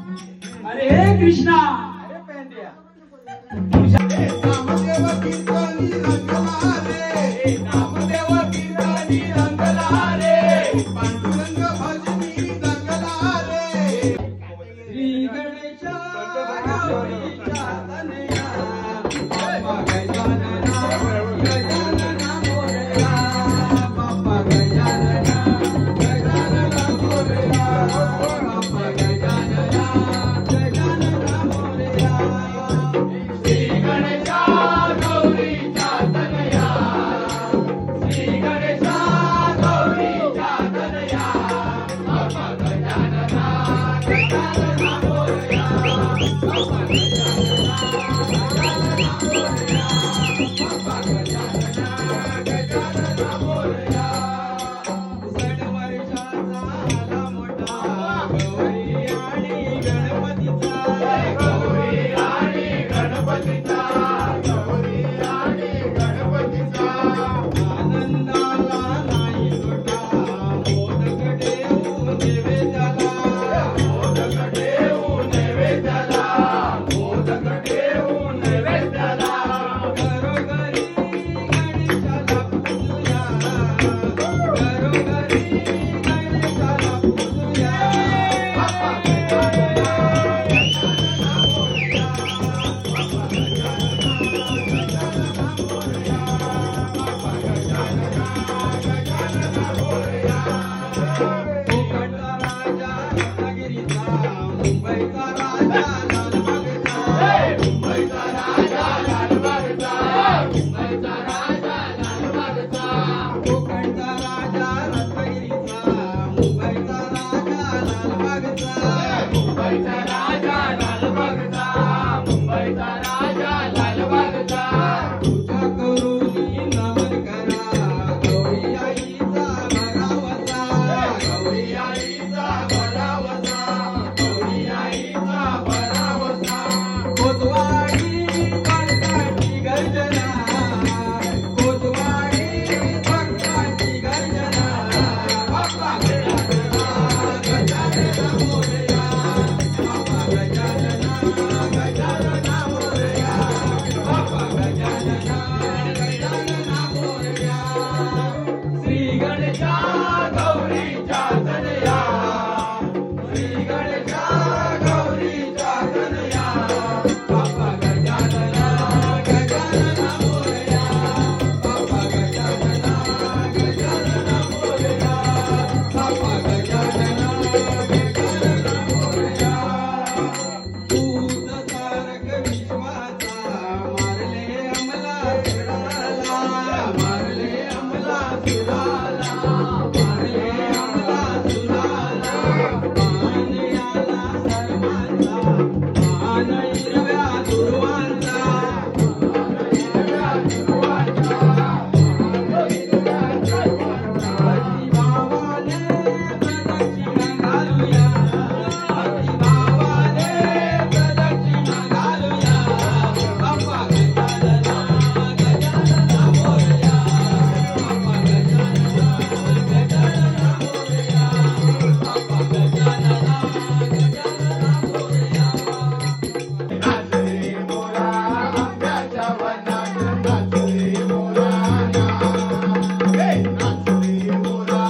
अरे हे कृष्णा अरे पेंड्या नामदेव कीर्तनी रंगला रे नामदेव कीर्तनी रंगला रे पांडुरंग भजनी रंगला रे श्री गणेशा गौरीचा तनया बाप्पा गजानना गजानना मोरया बाप्पा गजानना गजानना मोरया बाप्पा गजानना गजानना मोरया श्री गणेशा गौरीचा तनया श्री गणेशा गौरीचा तनया बाप्पा गजानना गजानना मोरया बाप्पा गजानना गजानना मोरया बाप्पा गजानना गजानना मोरया सण वर्षाचा आला मोठा गौरी आणि गणपतीचा गौरी आणि गणपतीचा गौरी आणि गणपतीचा आनंदाला नाही तोटा मोदक देऊ नैवेद्याला मोदक देऊ नैवेद्याला मोदक देऊ नैवेद्याला घरोघरी गणेशाला पूजूया घरोघरी गणेशाला पूजूया बाप्पा गजानना गजानना मोरया बाप्पा गजानना गजानना मोरया बाप्पा गजानना गजानना मोरया कोकणचा राजा रत्नागिरीचा मुंबईचा राजा लालबागचा मुंबईचा राजा लालबागचा मुंबईचा राजा लालबागचा कोकणचा राजा रत्नागिरीचा मुंबईचा राजा लालबागचा मुंबईचा राजा लालबागचा मुंबईचा राजा लालबागचा तुझ्या करुणी नमन करा गौरी आईचा भरावसा गौरी आईचा भरावसा गौरी आईचा भरावसा कोतवाडी भक्तांची गर्जना कोतवाडी भक्तांची गर्जना बाप्पा गजानना गजानना मोरया बाप्पा गजानना गजानना मोरया बाप्पा गजानना गजानना मोरया श्री गणेशा गौरीचा तनया श्री गणेशा गौरीचा तनया बाप्पा गजानना गजानना मोरया बाप्पा गजानना गजानना मोरया बाप्पा गजानना गजानना मोरया दूध तारक विश्वाचा मारले अमला सुराला मारले अमला सुराला मारले अमला सुराला मान याला सर्वांचा मान हिरव्या दुर्वांचा मान हिरव्या दुर्वांचा मान हिरव्या दुर्वांचा भावाने प्रदक्षिणा घालूया भावाने प्रदक्षिणा घालूया बाप्पा गजानना गजानना मोरया बाप्पा गजानना गजानना मोरया बाप्पा गजानना गजानना मोरया नाच रे मोरा आंब्याच्या वनात नाच रे मोरा हे नाच रे मोरा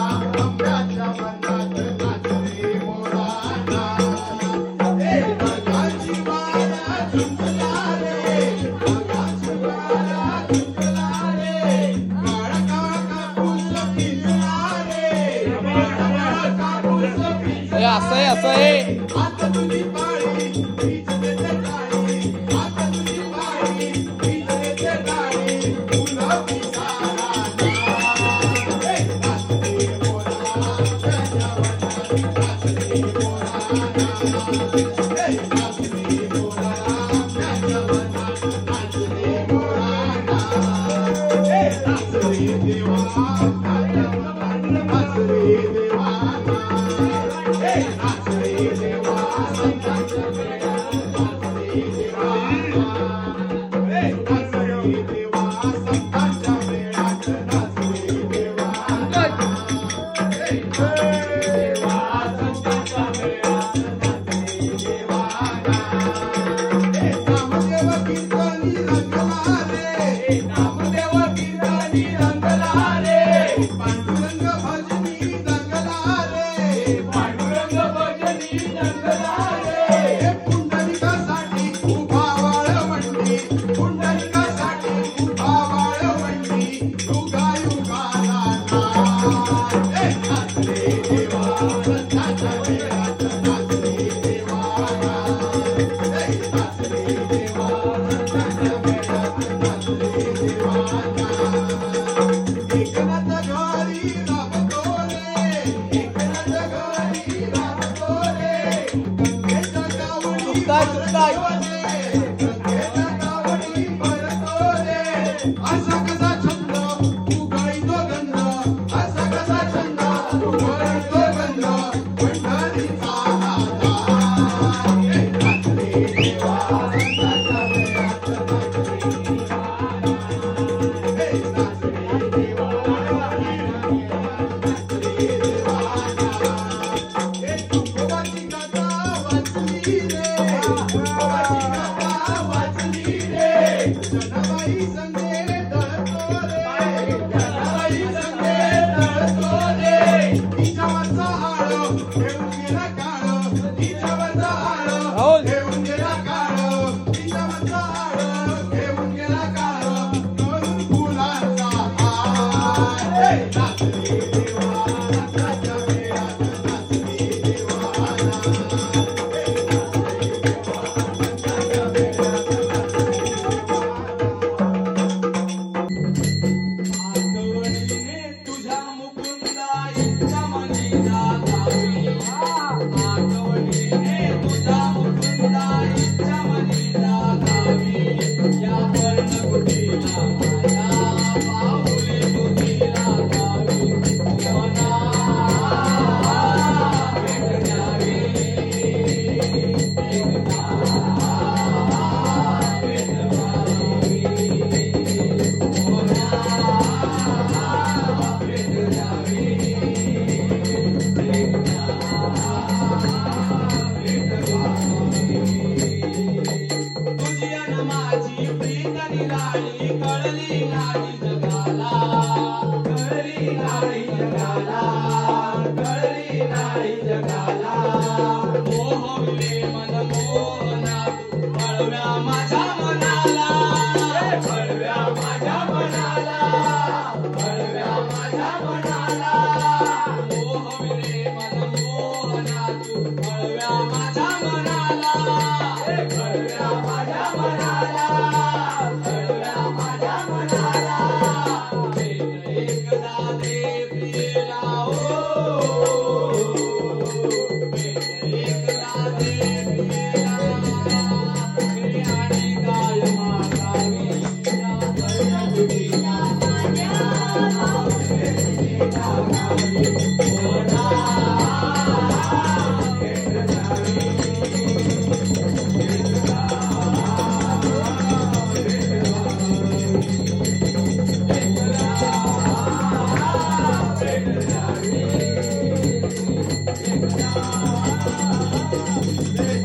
आंब्याच्या वनात नाच रे मोरा हे नागाची बाळा झुंजला रे नागाची बाळा झुंजला रे काळा काळा कापूस पिंजला रे काळा कापूस पिंजला असं आहे आता तुझी पाळी हीच देते गाडी आता तुझी पाळी हीच देते गाडी तुला पिसारा हे नाच रे मोरा आंब्याच्या वनात नाच रे मोरा हे नाच रे मोरा आंब्याच्या वनात नाच रे मोरा हे नाच रे देवा आंब्याच्या वनात नाच रे देवा हे नाच रे देवा संतांच्या मेळ्यात नाच रे देवा हे नाच रे देवा संतांच्या मेळ्यात नाच रे देवा हे देवा संतांच्या मेळ्यात नाच रे देवा चुकताय चुकताय असा कसा छंद उगळीतो गंध असा कसा छंद उगळीतो गंध पंढरीचा राजा हे नाचले देवा संतांच्या मेळ्यात नाचले हे नाचले देवा नाचले देवाना हे तुकोबाची कथा वाचली रे तुकोबाची कथा वाचली रे जनाबाई संगे दळतो रे जनाबाई संगे दळतो रे तिच्यावरचा हाड घेऊन गेला काळ तिच्यावरचा हाड घेऊन गेला काळ तिच्यावरचा हाड घेऊन गेला काळ करून फुलांचा हार हे नाचले देवा नाचाच्या मेळ्यात नाचले देवाना हे नाचले देवा नाचाच्या मेळ्यात नाचले आठवणीने तुझ्या मुकुंदा इच्छा मनी जागावी आठवणीने तुझा मुकुंदा इच्छा मनी जागावी या पर्णकुटीला माझ्या पाऊले तुझीला गावी मना भेट द्यावी एकदा भेट द्यावी मना भेट द्यावी तुझी अन माझी प्रीत निराळी कळली नाही जगाला कळली नाही जगाला कळली नाही जगाला मोहविले मन मोहना तू पळव्या माझ्या मनाला पळव्या माझ्या मनाला पळव्या माझ्या मनाला मोहविले मन मोहना तू पळव्या माझ्या मनाला पळव्या माझ्या मनाला पळव्या माझ्या मनाला भेट एकदा दे प्रियला हो भेट एकदा दे प्रियला प्रियाने गाय मागावी या पर्णकुटीला माझ्या पाऊले गावी मना भेट द्यावी Hey!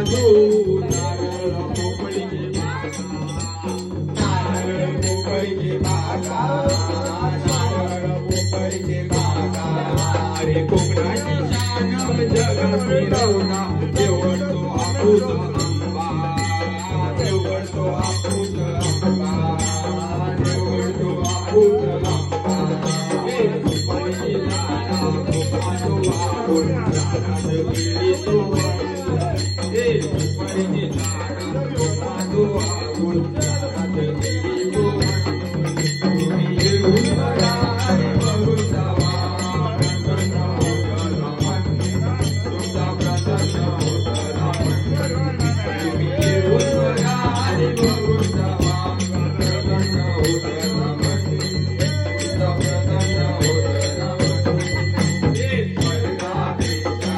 बाजू नारळ पोपळीची बागा नारळ पोपळीची बागा नारळ पोपळीची बागा अरे कोकणाची शान जगा फिरवला देवळतो आपूस आंबा देवळतो आपूस आंबा देवळतो आपूस आंबा हे पोपळीची लाडा कोकणातो वाहून रानात गेली तो हे पोपळीची लाडा कोकणातो वाहून रानात गेली तो तुम्ही येऊन बघा आणि बघून जावा प्रसन्न होतला मन तुमचा प्रसन्न होतला मन तुम्ही येऊन बघा आणि बघून जावा प्रसन्न होतला मन तुमचा प्रसन्न होतला मन हे स्वर्गापेक्षा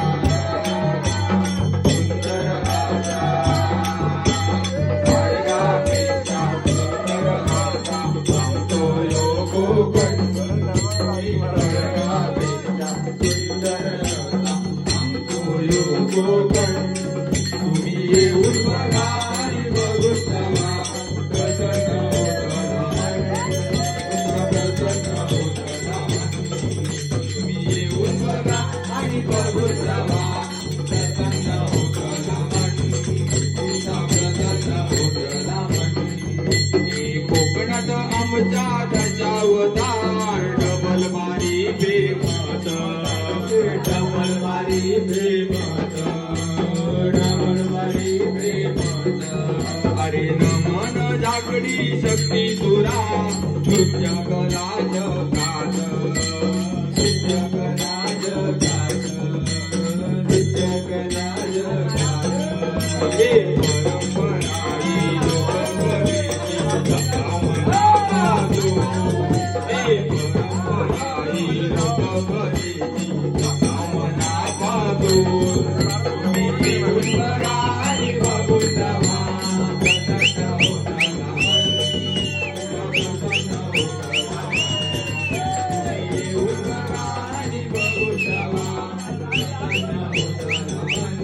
सुंदर आजा स्वर्गापेक्षा सुंदर आजा आमचो यो कोकण स्वर्गापेक्षा सुंदर आजा आमचो यो कोकण तुम्ही येऊन बघा आणि बघून जावा प्रसन्न होतला मन तुमचा प्रसन्न होतला मन तुम्ही येऊन बघा आणि बघून जावा प्रसन्न होतला मन तुमचा प्रसन्न होतला मन हे कोकणात आमच्या दशावतार डबल बारी प्रेमत डबल बारी प्रेमत डबल बारी प्रेमत अरे नमन जागडी शक्ती तुरा नृत्य कला जगात नृत्य कला जगात नृत्य कला जगात हे परंपरा ही लोककलेची कामना पाहतो हे परंपरा ही लोककलेची कामना पाहतो तुम्ही येऊन बघा आणि बघून जावा प्रसन्न होतला मन प्रसन्न होतला मन तुम्ही येऊन बघा आणि बघून जावा प्रसन्न होतला मन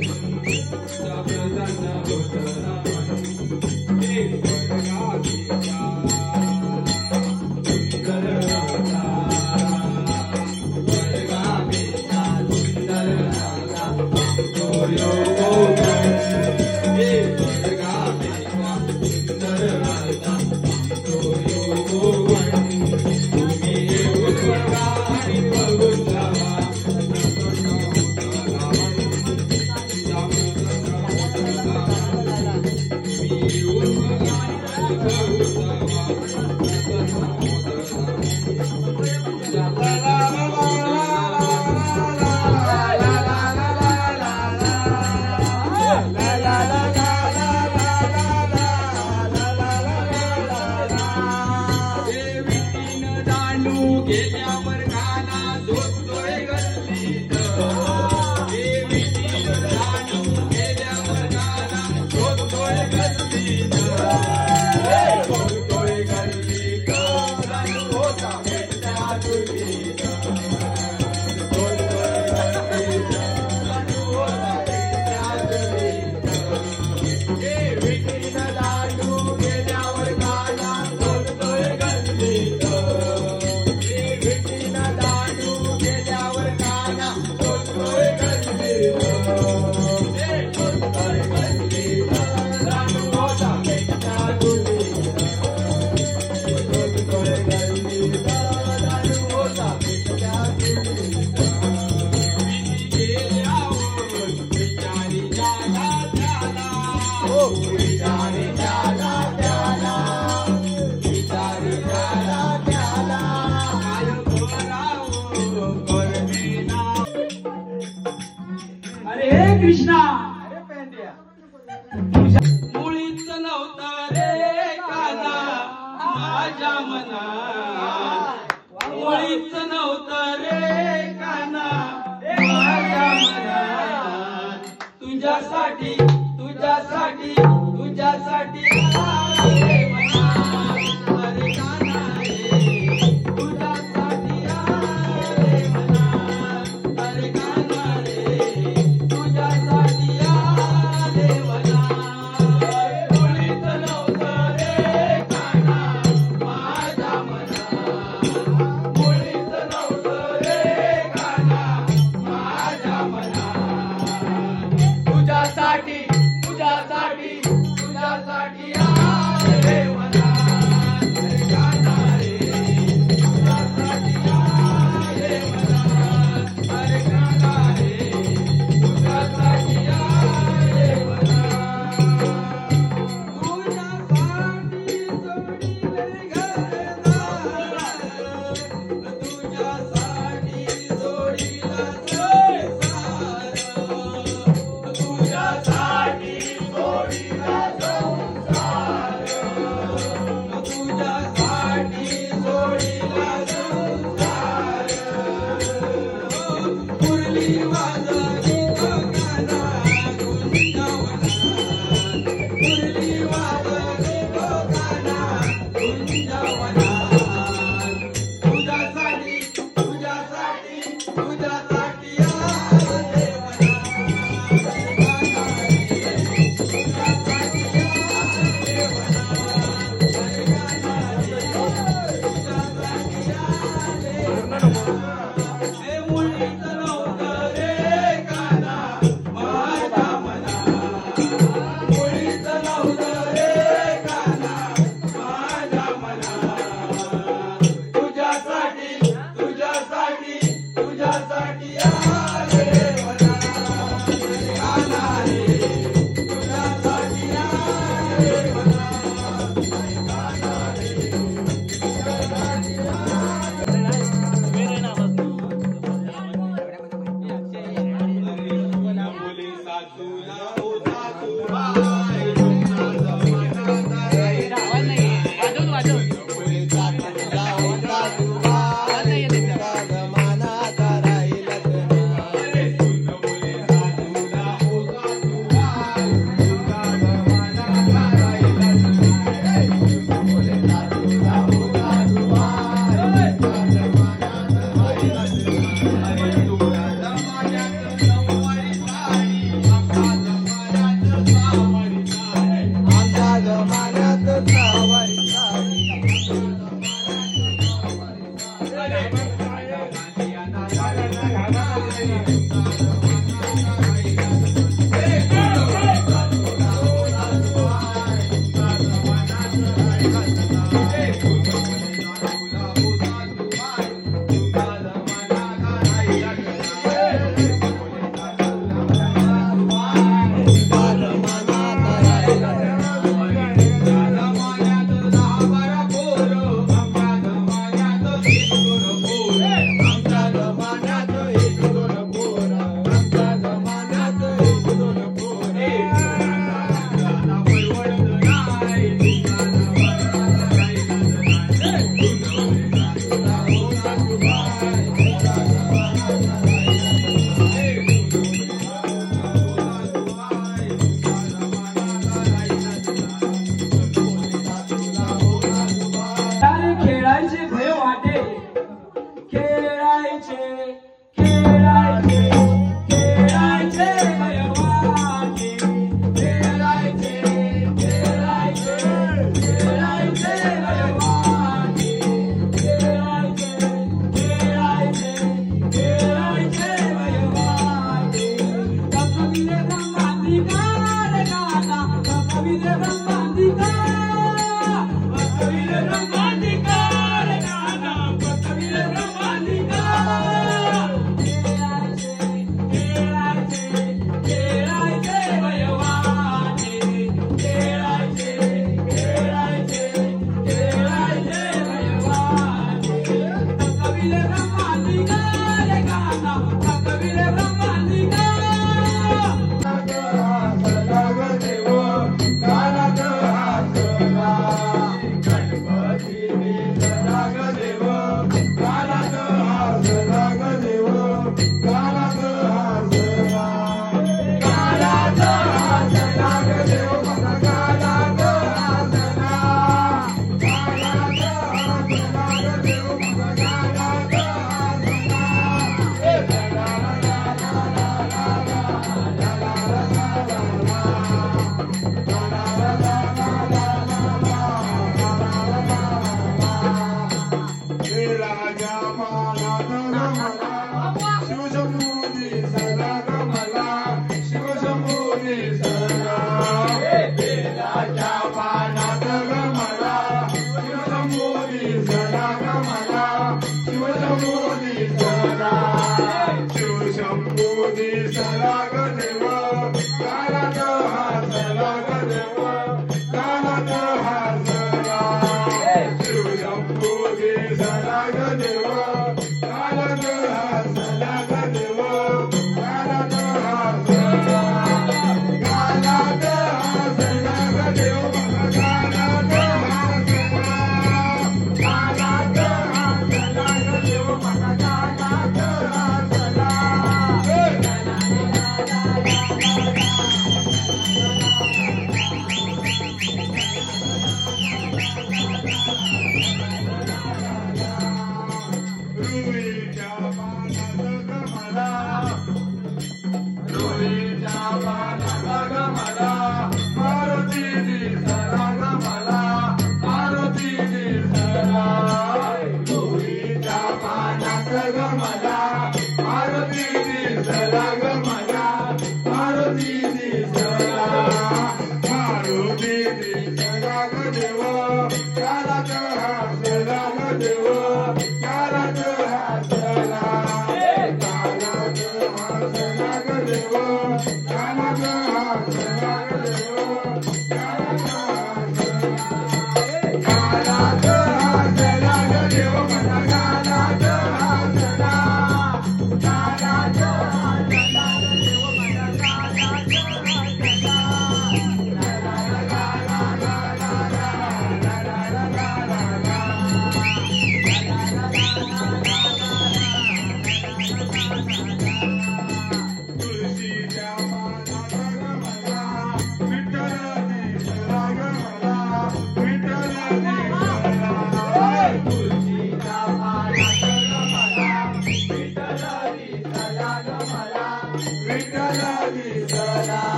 प्रसन्न होतला मन हे स्वर्गापेक्षा सुंदर राजा स्वर्गापेक्षा सुंदर राजा आमचो यो कोकण हे स्वर्गापेक्षा सुंदर राजा आमचो यो कोकण तुम्ही येऊन बघा आणि बघून जावा प्रसन्न होतला मन तुमचा प्रसन्न होतला मन तुम्ही येऊन बघा आणि बघून जावा प्रसन्न होतला देवीनं दांडू गेल्यावर गाना झोपतोय गल्लीत देवीनं दांडू गेल्यावर गाना झोपतोय गल्लीत झोपतोय गल्लीत दांडू होता भेटल्या तुझीत झोपतोय गल्लीत दांडू होता भेटल्या तुझीत देवीनं दांडू गेल्यावर गाना झोपतोय गल्लीत देवीनं दांडू गेल्यावर गाना झोपतोय गल्लीत झोपतोय गल्लीत दांडू होता भेटल्या तुझीत झोपतोय गल्लीत दांडू होता भेटल्या तुझीत गेल्यावर विचारी जाला त्याला विचारी जाला त्याला विचारी जाला त्याला काय बोलावं करमेना अरे हे कृष्णा अरे पेंड्या मुळीच नव्हता रे काना माझ्या मनात मुळीच नव्हता रे काना माझ्या मनात तुझ्यासाठी तुझ्यासाठी तुझ्यासाठी आले मनात अरे काना रे तुझ्यासाठी आले मनात अरे काना रे तुझ्यासाठी आले मनात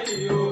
हरिओ